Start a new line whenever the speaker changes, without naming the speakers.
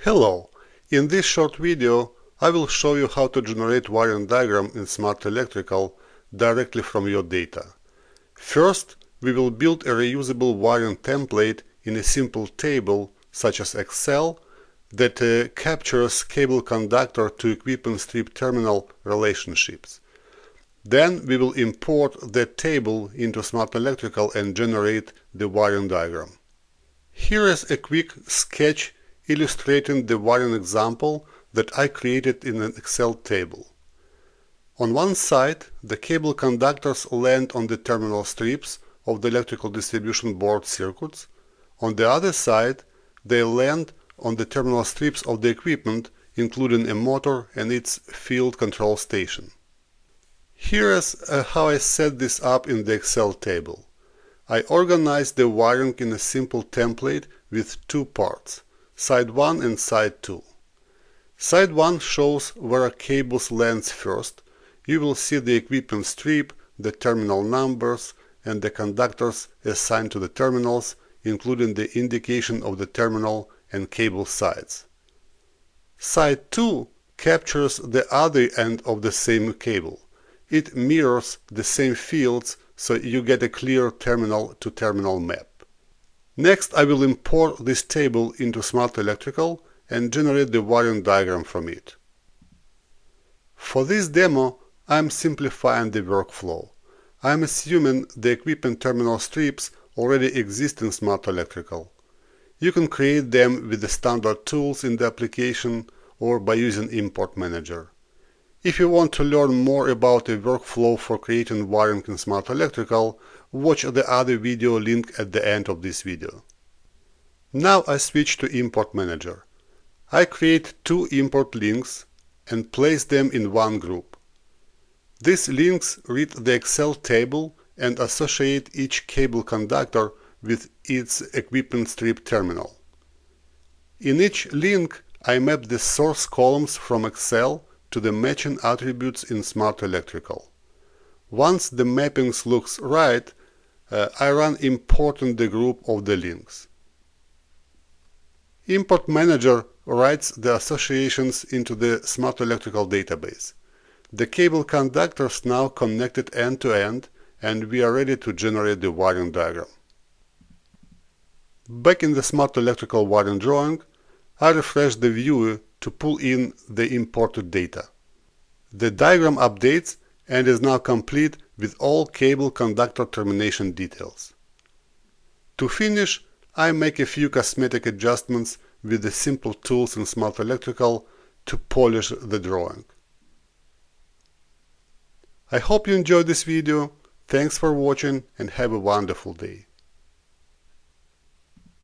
Hello! In this short video I will show you how to generate wiring diagram in Smart Electrical directly from your data. First, we will build a reusable wiring template in a simple table such as Excel that captures cable conductor to equipment strip terminal relationships. Then we will import that table into Smart Electrical and generate the wiring diagram. Here is a quick sketch illustrating the wiring example that I created in an Excel table. On one side, the cable conductors land on the terminal strips of the electrical distribution board circuits. On the other side, they land on the terminal strips of the equipment, including a motor and its field control station. Here is how I set this up in the Excel table. I organized the wiring in a simple template with two parts, side 1 and side 2. Side 1 shows where cables lands first. You will see the equipment strip, the terminal numbers, and the conductors assigned to the terminals, including the indication of the terminal and cable sides. Side 2 captures the other end of the same cable. It mirrors the same fields, so you get a clear terminal-to-terminal map. Next, I will import this table into Smart Electrical and generate the wiring diagram from it. For this demo, I am simplifying the workflow. I am assuming the equipment terminal strips already exist in Smart Electrical. You can create them with the standard tools in the application or by using Import Manager. If you want to learn more about a workflow for creating wiring in Smart Electrical, watch the other video link at the end of this video. Now I switch to Import Manager. I create two import links and place them in one group. These links read the Excel table and associate each cable conductor with its equipment strip terminal. In each link, I map the source columns from Excel to the matching attributes in Smart Electrical. Once the mappings looks right, I run importing the group of the links. Import Manager writes the associations into the Smart Electrical database. The cable conductors now connected end to end, and we are ready to generate the wiring diagram. Back in the Smart Electrical wiring drawing, I refresh the viewer to pull in the imported data. The diagram updates and is now complete with all cable conductor termination details. To finish, I make a few cosmetic adjustments with the simple tools in Smart Electrical to polish the drawing. I hope you enjoyed this video. Thanks for watching and have a wonderful day.